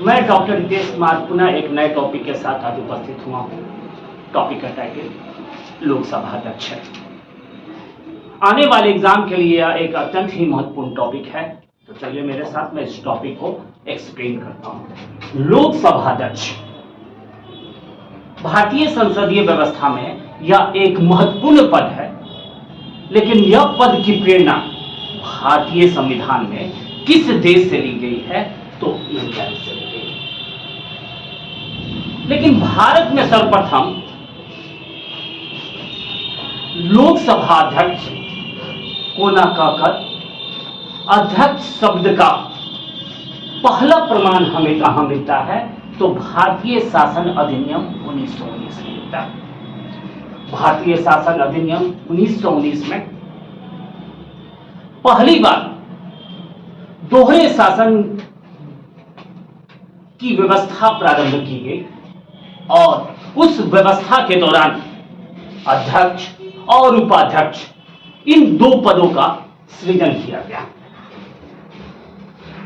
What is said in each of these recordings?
मैं डॉक्टर रितेश कुमार पुनः एक नए टॉपिक के साथ आज उपस्थित हुआ हूँ। टॉपिक का टाइटल लोकसभा अध्यक्ष है। आने वाले एग्जाम के लिए यह एक अत्यंत ही महत्वपूर्ण टॉपिक है। तो चलिए मेरे साथ मैं इस टॉपिक को एक्सप्लेन करता हूँ। लोकसभा अध्यक्ष भारतीय संसदीय व्यवस्था में यह एक महत्वपूर्ण पद है, लेकिन यह पद की प्रेरणा भारतीय संविधान में किस देश से ली गई है? तो इंग्लैंड से ली गई। लेकिन भारत में सर्वप्रथम लोकसभा अध्यक्ष को न कहकर अध्यक्ष शब्द का पहला प्रमाण हमें कहां मिलता है? तो भारतीय शासन अधिनियम 1919 में मिलता है। भारतीय शासन अधिनियम 1919 में पहली बार दोहरे शासन की व्यवस्था प्रारंभ की गई और उस व्यवस्था के दौरान अध्यक्ष और उपाध्यक्ष इन दो पदों का सृजन किया गया।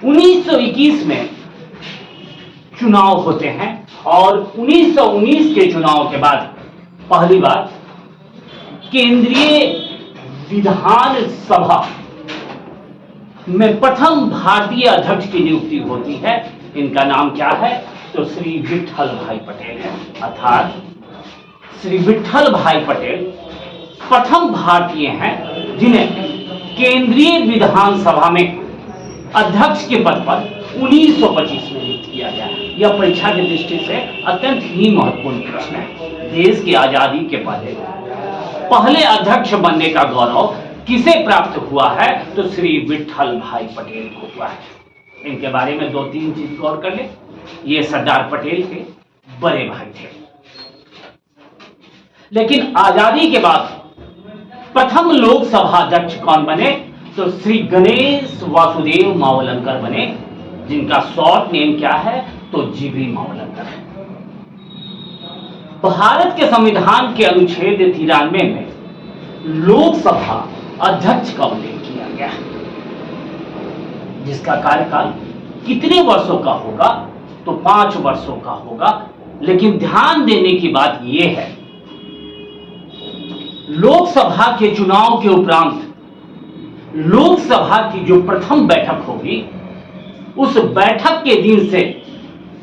1921 में चुनाव होते हैं और 1919 के चुनाव के बाद पहली बार केंद्रीय विधान सभा में प्रथम भारतीय अध्यक्ष की नियुक्ति होती है। इनका नाम क्या है? तो श्री विट्ठल भाई पटेल है। अर्थात श्री विट्ठल भाई पटेल प्रथम भारतीय हैं जिन्हें केंद्रीय विधानसभा में अध्यक्ष के पद पर 1925 में नियुक्त किया गया। यह परीक्षा की दृष्टि से अत्यंत ही महत्वपूर्ण प्रश्न है। देश की आजादी के पहले अध्यक्ष बनने का गौरव किसे प्राप्त हुआ है? तो श्री विट्ठल भाई पटेल को हुआ है। इनके बारे में दो तीन चीज गौर कर ले। ये सरदार पटेल के बड़े भाई थे। लेकिन आजादी के बाद प्रथम लोकसभा अध्यक्ष कौन बने? तो श्री गणेश वासुदेव मावलंकर बने, जिनका शॉर्ट नेम क्या है? तो जीवी मावलंकर है। भारत के संविधान के अनुच्छेद 93 में लोकसभा अध्यक्ष का उल्लेख किया गया है, जिसका कार्यकाल कितने वर्षों का होगा? तो 5 वर्षों का होगा। लेकिन ध्यान देने की बात यह है, लोकसभा के चुनाव के उपरांत लोकसभा की जो प्रथम बैठक होगी, उस बैठक के दिन से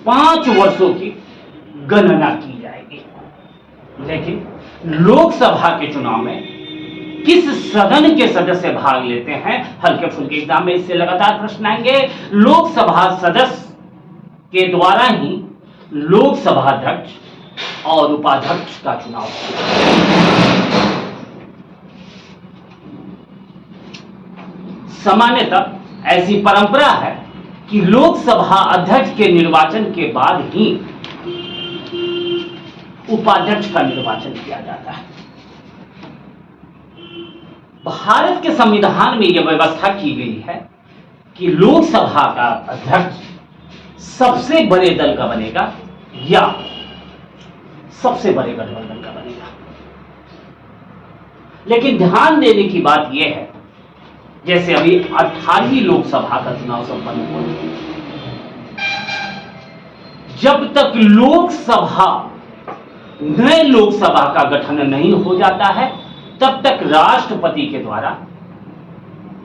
5 वर्षों की गणना की जाएगी। लेकिन लोकसभा के चुनाव में किस सदन के सदस्य भाग लेते हैं? हल्के फुल्के एग्जाम में इससे लगातार प्रश्न आएंगे। लोकसभा सदस्य के द्वारा ही लोकसभा अध्यक्ष और उपाध्यक्ष का चुनाव होगा। सामान्यतः ऐसी परंपरा है कि लोकसभा अध्यक्ष के निर्वाचन के बाद ही उपाध्यक्ष का निर्वाचन किया जाता है। भारत के संविधान में यह व्यवस्था की गई है कि लोकसभा का अध्यक्ष सबसे बड़े दल का बनेगा या सबसे बड़े गठबंधन का बनेगा। लेकिन ध्यान देने की बात यह है, जैसे अभी 18वीं लोकसभा का चुनाव संपन्न हुआ, जब तक नए लोकसभा का गठन नहीं हो जाता है, तब तक राष्ट्रपति के द्वारा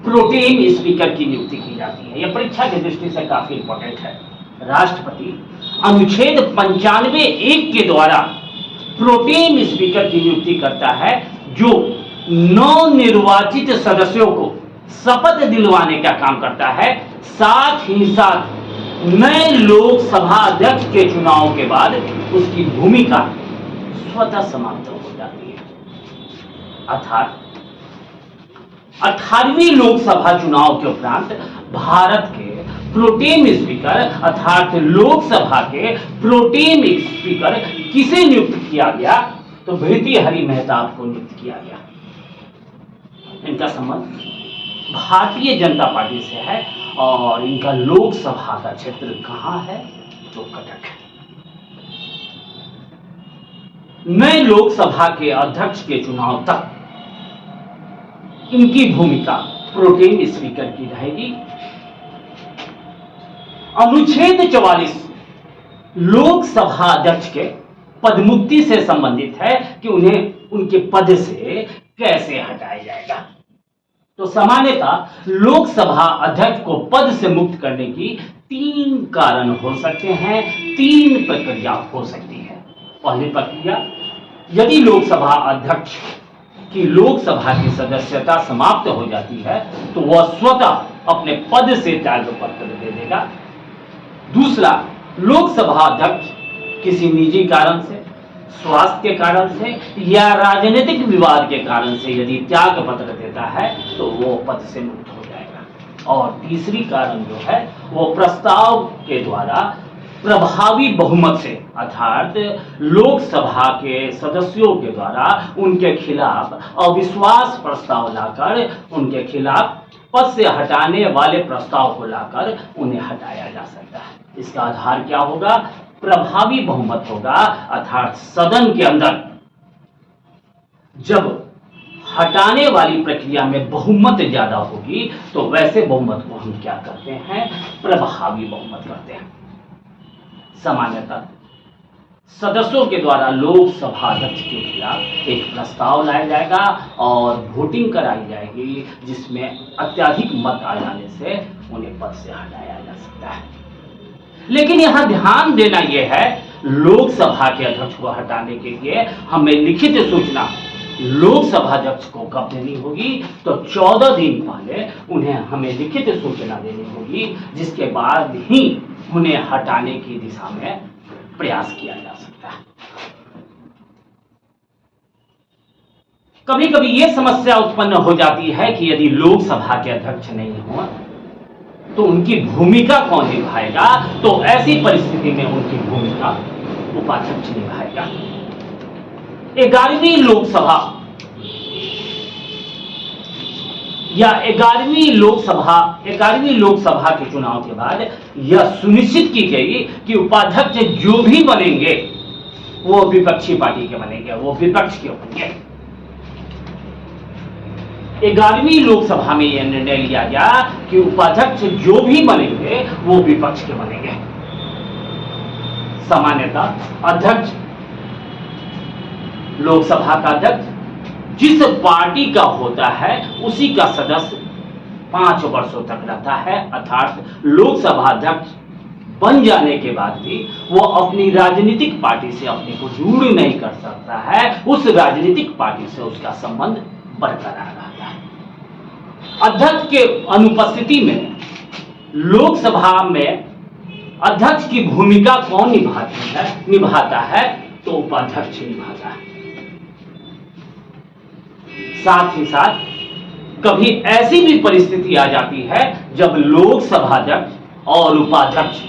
प्रोटेम स्पीकर की नियुक्ति की जाती है। यह परीक्षा की दृष्टि से काफी इंपॉर्टेंट है। राष्ट्रपति अनुच्छेद 95(1) के द्वारा प्रोटेम स्पीकर की नियुक्ति करता है, जो नवनिर्वाचित सदस्यों को शपथ दिलवाने का काम करता है। साथ ही साथ नए लोकसभा अध्यक्ष के चुनाव के बाद उसकी भूमिका स्वतः समाप्त हो जाती है। अर्थात 18वीं लोकसभा चुनाव के उपरांत भारत के प्रोटेम स्पीकर अर्थात लोकसभा के प्रोटेम स्पीकर किसे नियुक्त किया गया? तो भृतृहरि मेहताब को नियुक्त किया गया। इनका संबंध भारतीय जनता पार्टी से है और इनका लोकसभा का क्षेत्र कहां है? तो कटक है। नए लोकसभा के अध्यक्ष के चुनाव तक इनकी भूमिका प्रोटेम स्पीकर की रहेगी। अनुच्छेद 44 लोकसभा अध्यक्ष के पदमुक्ति से संबंधित है कि उन्हें उनके पद से कैसे हटाया जाएगा। तो सामान्यतः लोकसभा अध्यक्ष को पद से मुक्त करने की 3 कारण हो सकते हैं, 3 प्रक्रिया हो सकती है। पहली प्रक्रिया, यदि लोकसभा अध्यक्ष की लोकसभा की सदस्यता समाप्त हो जाती है तो वह स्वतः अपने पद से त्यागपत्र दे देगा। दूसरा, लोकसभा अध्यक्ष किसी निजी कारण से, स्वास्थ्य के कारण से या राजनीतिक विवाद के कारण से यदि त्याग पत्र देता है तो वो पद से मुक्त हो जाएगा। और तीसरी कारण जो है वो प्रस्ताव के द्वारा प्रभावी बहुमत से, अर्थात लोकसभा के सदस्यों के द्वारा उनके खिलाफ अविश्वास प्रस्ताव लाकर, उनके खिलाफ पद से हटाने वाले प्रस्ताव को लाकर उन्हें हटाया जा सकता है। इसका आधार क्या होगा? प्रभावी बहुमत होगा, अर्थात सदन के अंदर जब हटाने वाली प्रक्रिया में बहुमत ज्यादा होगी तो वैसे बहुमत को हम क्या करते हैं? प्रभावी बहुमत करते हैं। सामान्यतः सदस्यों के द्वारा लोकसभा अध्यक्ष के खिलाफ एक प्रस्ताव लाया जाएगा और वोटिंग कराई जाएगी, जिसमें अत्यधिक मत आ जाने से उन्हें पद से हटाया जा सकता है। लेकिन यहां ध्यान देना यह है, लोकसभा के अध्यक्ष को हटाने के लिए हमें लिखित सूचना लोकसभा अध्यक्ष को कब देनी होगी? तो 14 दिन पहले उन्हें हमें लिखित सूचना देनी होगी, जिसके बाद ही उन्हें हटाने की दिशा में प्रयास किया जा सकता है। कभी कभी यह समस्या उत्पन्न हो जाती है कि यदि लोकसभा के अध्यक्ष नहीं हो तो उनकी भूमिका कौन निभाएगा? तो ऐसी परिस्थिति में उनकी भूमिका उपाध्यक्ष निभाएगा। 11वीं लोकसभा या 11वीं लोकसभा के चुनाव के बाद यह सुनिश्चित की गई कि उपाध्यक्ष जो भी बनेंगे वो विपक्षी पार्टी के बनेंगे, वो विपक्ष के बनेंगे। 11वीं लोकसभा में यह निर्णय लिया गया कि उपाध्यक्ष जो भी बनेंगे वो विपक्ष के बनेंगे। सामान्यतः अध्यक्ष, लोकसभा का अध्यक्ष जिस पार्टी का होता है उसी का सदस्य 5 वर्षों तक रहता है, अर्थात लोकसभा अध्यक्ष बन जाने के बाद भी वो अपनी राजनीतिक पार्टी से अपने को दूर नहीं कर सकता है, उस राजनीतिक पार्टी से उसका संबंध बरकरार रहता है। अध्यक्ष के अनुपस्थिति में लोकसभा में अध्यक्ष की भूमिका कौन निभाता है? तो उपाध्यक्ष निभाता है। साथ ही साथ कभी ऐसी भी परिस्थिति आ जाती है जब लोकसभा अध्यक्ष और उपाध्यक्ष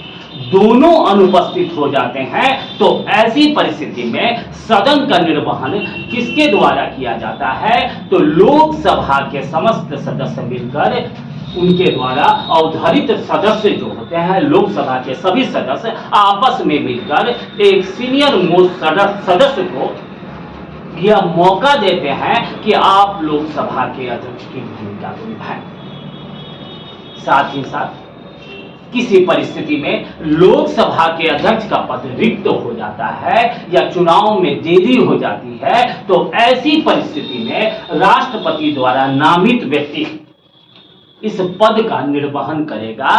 दोनों अनुपस्थित हो जाते हैं, तो ऐसी परिस्थिति में सदन का निर्वहन किसके द्वारा किया जाता है? तो लोकसभा के समस्त सदस्य मिलकर उनके द्वारा अवधारित सदस्य जो होते हैं, लोकसभा के सभी सदस्य आपस में मिलकर एक सीनियर मोस्ट सदस्य को यह मौका देते हैं कि आप लोकसभा के अध्यक्ष की भूमिका को निभाएं। साथ ही साथ किसी परिस्थिति में लोकसभा के अध्यक्ष का पद रिक्त हो जाता है या चुनाव में देरी हो जाती है, तो ऐसी परिस्थिति में राष्ट्रपति द्वारा नामित व्यक्ति इस पद का निर्वहन करेगा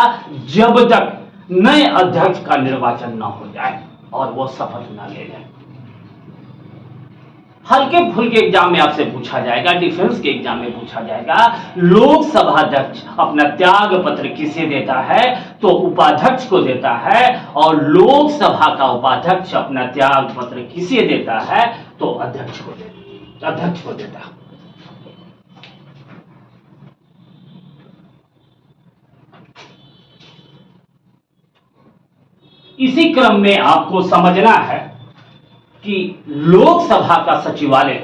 जब तक नए अध्यक्ष का निर्वाचन न हो जाए और वो शपथ न ले जाए। हल्के फुल्के एग्जाम में आपसे पूछा जाएगा, डिफेंस के एग्जाम में पूछा जाएगा, लोकसभा अध्यक्ष अपना त्याग पत्र किसे देता है? तो उपाध्यक्ष को देता है। और लोकसभा का उपाध्यक्ष अपना त्याग पत्र किसे देता है? तो अध्यक्ष को देता है। इसी क्रम में आपको समझना है कि लोकसभा का सचिवालय,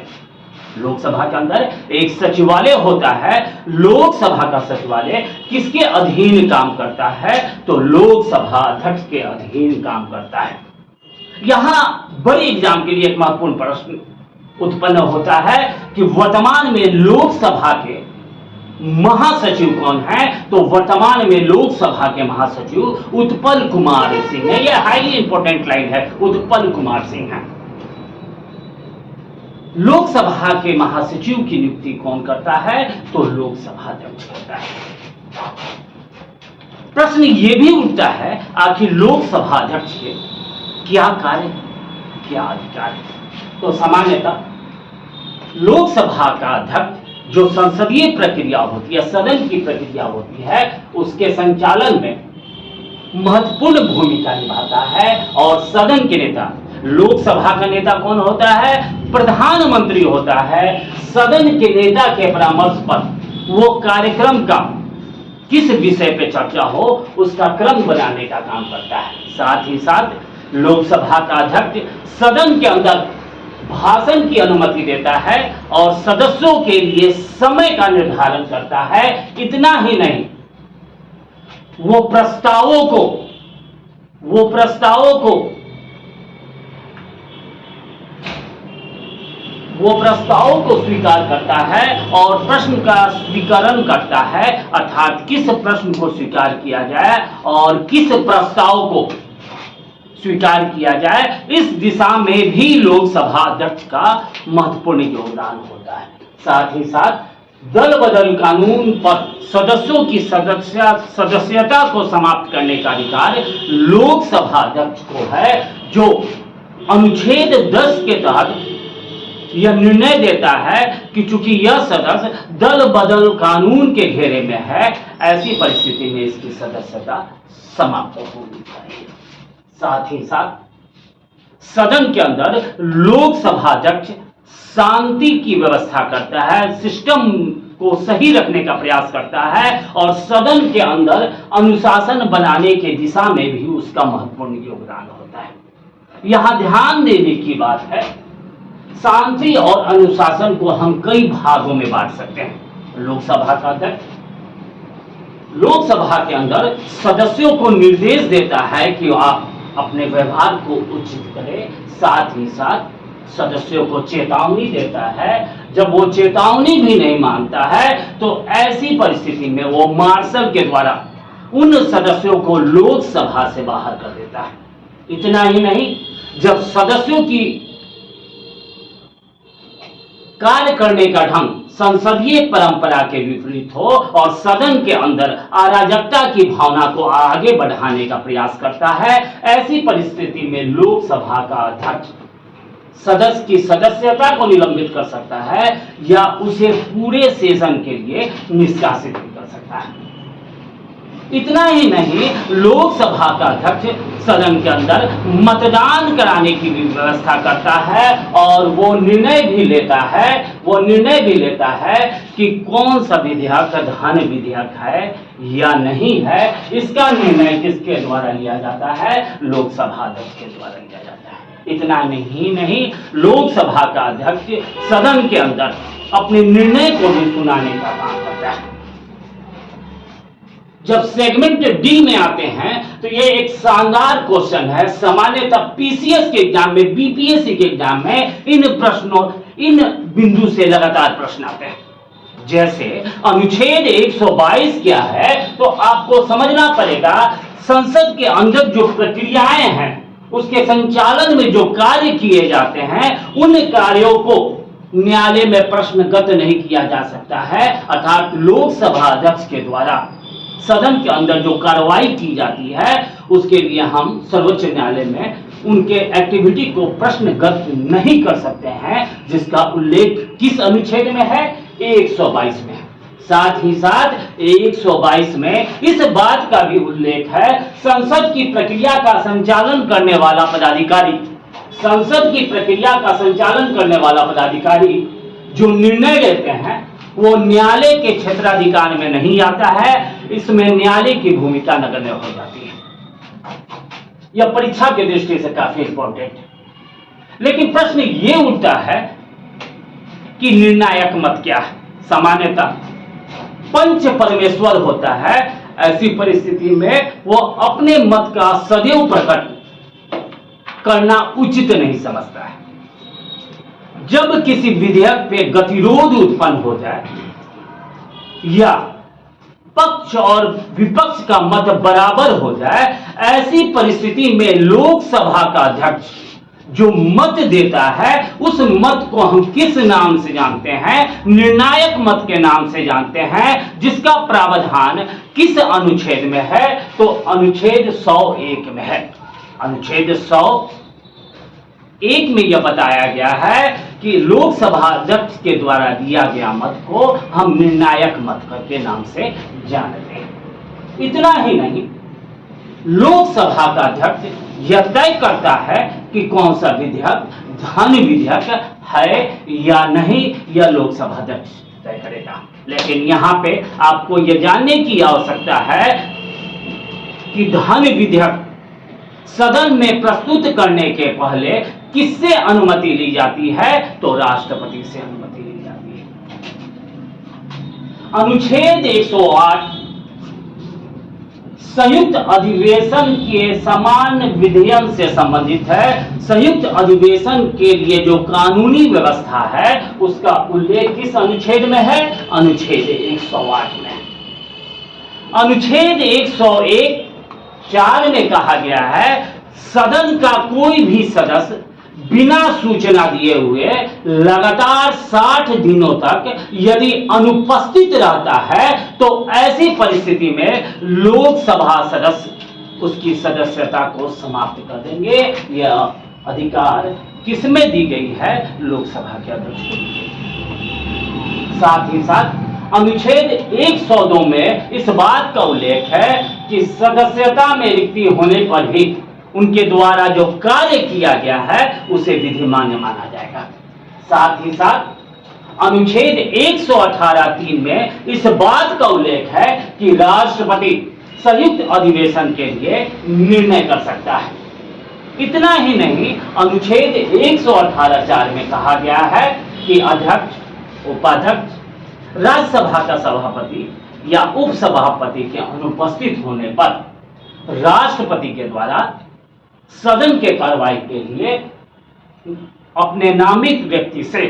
लोकसभा के अंदर एक सचिवालय होता है। लोकसभा का सचिवालय किसके अधीन काम करता है? तो लोकसभा अध्यक्ष के अधीन काम करता है। यहां बड़े एग्जाम के लिए एक महत्वपूर्ण प्रश्न उत्पन्न होता है कि वर्तमान में लोकसभा के महासचिव कौन है, तो वर्तमान में लोकसभा के महासचिव उत्पल कुमार सिंह है। यह हाईली इंपॉर्टेंट लाइन है, उत्पल कुमार सिंह है। लोकसभा के महासचिव की नियुक्ति कौन करता है, तो लोकसभा अध्यक्ष करता है। प्रश्न यह भी उठता है, आखिर लोकसभा अध्यक्ष के क्या कार्य, क्या अधिकार है। तो सामान्यतः लोकसभा का अध्यक्ष जो संसदीय प्रक्रिया होती है, सदन की प्रक्रिया होती है, उसके संचालन में महत्वपूर्ण भूमिका निभाता है। और सदन के नेता, लोकसभा का नेता कौन होता है, प्रधानमंत्री होता है। सदन के नेता के परामर्श पर वो कार्यक्रम का किस विषय पे चर्चा हो, उसका क्रम बनाने का काम करता है। साथ ही साथ लोकसभा का अध्यक्ष सदन के अंदर भाषण की अनुमति देता है और सदस्यों के लिए समय का निर्धारण करता है। इतना ही नहीं, वो प्रस्तावों को स्वीकार करता है और प्रश्न का स्वीकरण करता है, अर्थात किस प्रश्न को स्वीकार किया जाए और किस प्रस्ताव को स्वीकार किया जाए, इस दिशा में भी लोकसभा अध्यक्ष का महत्वपूर्ण योगदान होता है। साथ ही साथ दल बदल कानून पर सदस्यों की सदस्यता को समाप्त करने का अधिकार लोकसभा अध्यक्ष को है, जो अनुच्छेद 10 के तहत यह निर्णय देता है कि चूंकि यह सदस्य दल बदल कानून के घेरे में है, ऐसी परिस्थिति में इसकी सदस्यता समाप्त होनी चाहिए। साथ ही साथ सदन के अंदर लोकसभा अध्यक्ष शांति की व्यवस्था करता है, सिस्टम को सही रखने का प्रयास करता है और सदन के अंदर अनुशासन बनाने के दिशा में भी उसका महत्वपूर्ण योगदान होता है। यहां ध्यान देने की बात है, शांति और अनुशासन को हम कई भागों में बांट सकते हैं। लोकसभा का अध्यक्ष लोकसभा के अंदर सदस्यों को निर्देश देता है कि आप अपने व्यवहार को उचित करें। साथ ही साथ सदस्यों को चेतावनी देता है। जब वो चेतावनी भी नहीं मानता है तो ऐसी परिस्थिति में वो मार्शल के द्वारा उन सदस्यों को लोकसभा से बाहर कर देता है। इतना ही नहीं, जब सदस्यों की कार्य करने का ढंग संसदीय परंपरा के विपरीत हो और सदन के अंदर अराजकता की भावना को आगे बढ़ाने का प्रयास करता है, ऐसी परिस्थिति में लोकसभा का अध्यक्ष सदस्य की सदस्यता को निलंबित कर सकता है या उसे पूरे सेशन के लिए निष्कासित भी कर सकता है। इतना ही नहीं, लोकसभा का अध्यक्ष सदन के अंदर मतदान कराने की भी व्यवस्था करता है और वो निर्णय भी लेता है कि कौन सा विधेयक धन विधेयक है या नहीं है। इसका निर्णय किसके द्वारा लिया जाता है, लोकसभा अध्यक्ष के द्वारा लिया जाता है। इतना नहीं, लोकसभा का अध्यक्ष सदन के अंदर अपने निर्णय को भी सुनाने का काम करता है। जब सेगमेंट डी में आते हैं तो ये एक शानदार क्वेश्चन है। सामान्यतः पीसीएस के एग्जाम में, बीपीएससी के एग्जाम में इन बिंदु से लगातार प्रश्न आते हैं। जैसे अनुच्छेद 122 क्या है, तो आपको समझना पड़ेगा संसद के अंदर जो प्रक्रियाएं हैं, उसके संचालन में जो कार्य किए जाते हैं, उन कार्यों को न्यायालय में प्रश्नगत नहीं किया जा सकता है। अर्थात लोकसभा अध्यक्ष के द्वारा सदन के अंदर जो कार्रवाई की जाती है, उसके लिए हम सर्वोच्च न्यायालय में उनके एक्टिविटी को प्रश्नगत नहीं कर सकते हैं, जिसका उल्लेख किस अनुच्छेद में है, 122 में। साथ ही साथ 122 में इस बात का भी उल्लेख है, संसद की प्रक्रिया का संचालन करने वाला पदाधिकारी जो निर्णय लेते हैं वो न्यायालय के क्षेत्राधिकार में नहीं आता है। इसमें न्यायालय की भूमिका नगण्य हो जाती है। यह परीक्षा की दृष्टि से काफी इंपॉर्टेंट है। लेकिन प्रश्न ये उठता है कि निर्णायक मत क्या है। सामान्यतः पंच परमेश्वर होता है, ऐसी परिस्थिति में वो अपने मत का सदैव प्रकट करना उचित नहीं समझता है। जब किसी विधेयक पे गतिरोध उत्पन्न हो जाए या पक्ष और विपक्ष का मत बराबर हो जाए, ऐसी परिस्थिति में लोकसभा का अध्यक्ष जो मत देता है उस मत को हम किस नाम से जानते हैं? निर्णायक मत के नाम से जानते हैं, जिसका प्रावधान किस अनुच्छेद में है? तो अनुच्छेद 101 में है। अनुच्छेद 101 में यह बताया गया है कि लोकसभा अध्यक्ष के द्वारा दिया गया मत को हम निर्णायक मत के नाम से जानते हैं। इतना ही नहीं, लोकसभा का अध्यक्ष यह तय करता है कि कौन सा विधेयक धन विधेयक है या नहीं, यह लोकसभा अध्यक्ष तय करेगा। लेकिन यहां पे आपको यह जानने की आवश्यकता है कि धन विधेयक सदन में प्रस्तुत करने के पहले किससे अनुमति ली जाती है? तो राष्ट्रपति से अनुमति ली जाती है। अनुच्छेद 108 संयुक्त अधिवेशन के समान विधेयन से संबंधित है। संयुक्त अधिवेशन के लिए जो कानूनी व्यवस्था है उसका उल्लेख किस अनुच्छेद में है? अनुच्छेद 108 में। अनुच्छेद 101(4) में कहा गया है, सदन का कोई भी सदस्य बिना सूचना दिए हुए लगातार 60 दिनों तक यदि अनुपस्थित रहता है तो ऐसी परिस्थिति में लोकसभा सदस्य उसकी सदस्यता को समाप्त कर देंगे। यह अधिकार किसमें दी गई है? लोकसभा के अध्यक्ष को दी गई। साथ ही साथ अनुच्छेद 102 में इस बात का उल्लेख है कि सदस्यता में रिक्ति होने पर भी उनके द्वारा जो कार्य किया गया है उसे विधिमान्य माना जाएगा। साथ ही साथ अनुच्छेद 118(3) में इस बात का उल्लेख है कि राष्ट्रपति संयुक्त अधिवेशन के लिए निर्णय कर सकता है। इतना ही नहीं, अनुच्छेद 118(4) में कहा गया है कि अध्यक्ष, उपाध्यक्ष, राज्यसभा का सभापति या उपसभापति के अनुपस्थित होने पर राष्ट्रपति के द्वारा सदन के कार्रवाई के लिए अपने नामित व्यक्ति से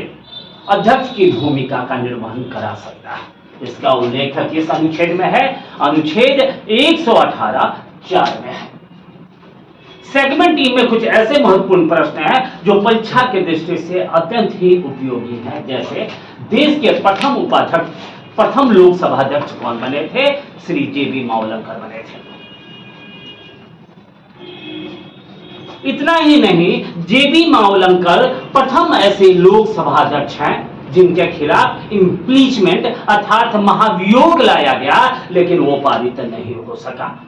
अध्यक्ष की भूमिका का निर्वहन करा सकता है। इसका उल्लेख किस अनुच्छेद में है? अनुच्छेद 118(4) में है। सेगमेंट ई में कुछ ऐसे महत्वपूर्ण प्रश्न हैं जो परीक्षा के दृष्टि से अत्यंत ही उपयोगी हैं। जैसे देश के प्रथम लोकसभा अध्यक्ष कौन बने थे? श्री JB मावलंकर बने थे। इतना ही नहीं, JB मावलंकर प्रथम ऐसे लोकसभा अध्यक्ष हैं जिनके खिलाफ इम्पीचमेंट अर्थात महाभियोग लाया गया, लेकिन वो पारित नहीं हो सका।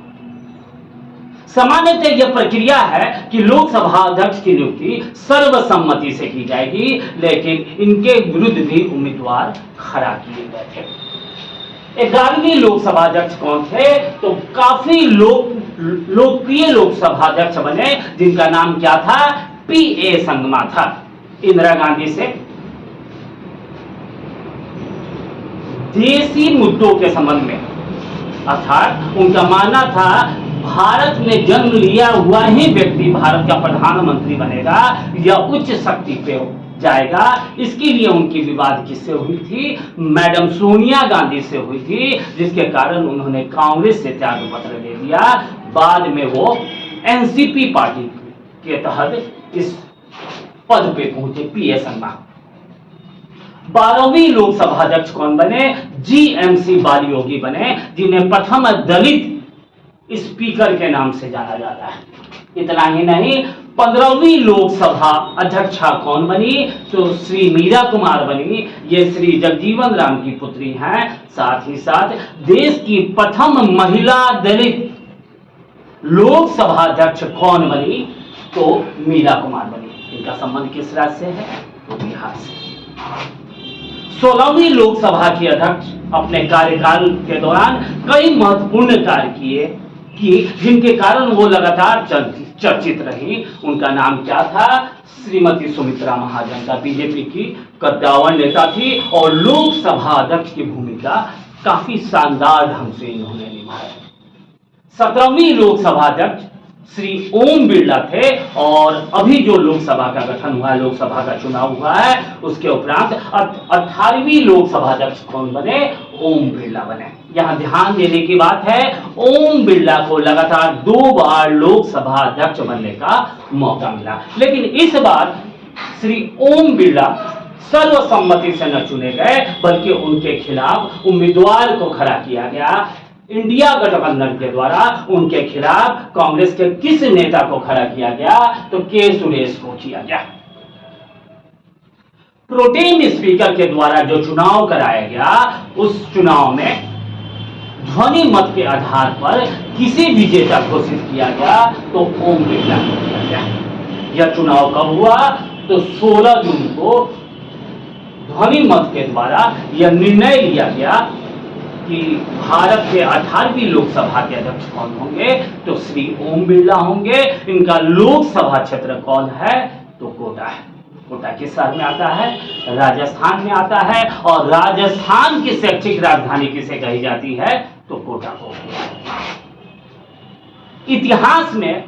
सामान्यतः यह प्रक्रिया है कि लोकसभा अध्यक्ष की नियुक्ति सर्वसम्मति से की जाएगी, लेकिन इनके विरुद्ध भी उम्मीदवार खड़ा किए गए थे। 11वीं लोकसभा अध्यक्ष कौन थे? तो काफी लोकप्रिय लोकसभा अध्यक्ष बने जिनका नाम क्या था? P.A. संगमा था। इंदिरा गांधी से देशी मुद्दों के संबंध में, अर्थात उनका मानना था भारत में जन्म लिया हुआ ही व्यक्ति भारत का प्रधानमंत्री बनेगा या उच्च शक्ति पे जाएगा। इसके लिए उनकी विवाद किससे हुई थी? मैडम सोनिया गांधी से हुई थी, जिसके कारण उन्होंने कांग्रेस से त्याग पत्र दे दिया। बाद में वो NCP पार्टी के तहत इस पद पे पहुंचे, P.A. संगमा। 12वीं लोकसभा अध्यक्ष कौन बने? GMC बालीयोगी बने, जिन्हें प्रथम दलित स्पीकर के नाम से जाना जाता है। इतना ही नहीं, 15वीं लोकसभा अध्यक्षा कौन बनी? तो श्री मीरा कुमार बनी। ये श्री जगजीवन राम की पुत्री हैं। साथ ही साथ देश की प्रथम महिला दलित लोकसभा अध्यक्ष कौन बनी? तो मीरा कुमार बनी। इनका संबंध किस राज्य से है? तो बिहार से। 16वीं लोकसभा के अध्यक्ष अपने कार्यकाल के दौरान कई महत्वपूर्ण कार्य किए जिनके कारण वो लगातार चर्चित रही। उनका नाम क्या था? श्रीमती सुमित्रा महाजन का। बीजेपी की कद्दावर नेता थी और लोकसभा अध्यक्ष की भूमिका काफी शानदार ढंग से इन्होंने निभाई। 17वीं लोकसभा अध्यक्ष श्री ओम बिरला थे और अभी जो लोकसभा का गठन हुआ है, लोकसभा का चुनाव हुआ है, उसके उपरांत 18वीं लोकसभा अध्यक्ष कौन बने? ओम बिरला बने। यहां ध्यान देने की बात है, ओम बिरला को लगातार 2 बार लोकसभा अध्यक्ष बनने का मौका मिला, लेकिन इस बार श्री ओम बिरला सर्वसम्मति से न चुने गए, बल्कि उनके खिलाफ उम्मीदवार को खड़ा किया गया। इंडिया गठबंधन के द्वारा उनके खिलाफ कांग्रेस के किस नेता को खड़ा किया गया? तो के सुरेश को किया गया। प्रोटेम स्पीकर के द्वारा जो चुनाव कराया गया, उस चुनाव में ध्वनि मत के आधार पर किसे विजेता घोषित किया गया? तो ओम बिरला को किया गया। यह चुनाव कब हुआ? तो 16 जून को ध्वनि मत के द्वारा यह निर्णय लिया गया कि भारत के 18वीं लोकसभा के अध्यक्ष कौन होंगे? तो श्री ओम बिरला होंगे। इनका लोकसभा क्षेत्र कौन है? तो कोटा है। कोटा किस शहर में आता है? राजस्थान में आता है। और राजस्थान की शैक्षिक राजधानी किसे कही जाती है? तो कोटा को। इतिहास में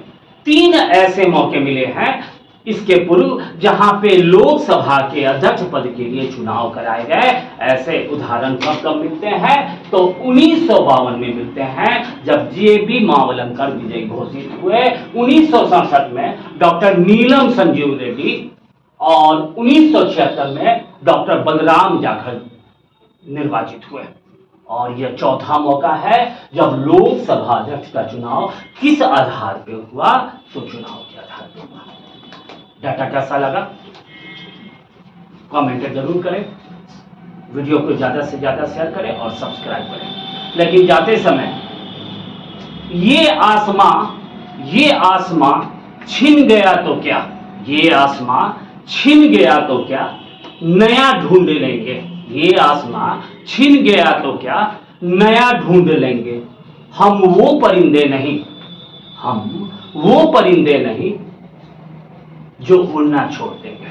3 ऐसे मौके मिले हैं इसके पूर्व जहां पे लोकसभा के अध्यक्ष पद के लिए चुनाव कराए गए। ऐसे उदाहरण कब मिलते हैं? तो 1952 में मिलते हैं, जब जे.बी. मावलंकर विजयी घोषित हुए। 1967 में डॉक्टर नीलम संजीव रेड्डी और 1976 में डॉक्टर बलराम जाखड़ निर्वाचित हुए। और यह चौथा मौका है जब लोकसभा अध्यक्ष का चुनाव किस आधार पर हुआ? तो चुनाव के आधार पर हुआ। डाटा कैसा लगा? कमेंट जरूर करें, वीडियो को ज्यादा से ज्यादा शेयर करें और सब्सक्राइब करें। लेकिन जाते समय ये आसमां छिन गया तो क्या? ये आसमां छिन गया तो क्या? नया ढूंढ लेंगे। ये आसमां छिन गया तो क्या? नया ढूंढ लेंगे। हम वो परिंदे नहीं जो उड़ना छोड़ देंगे।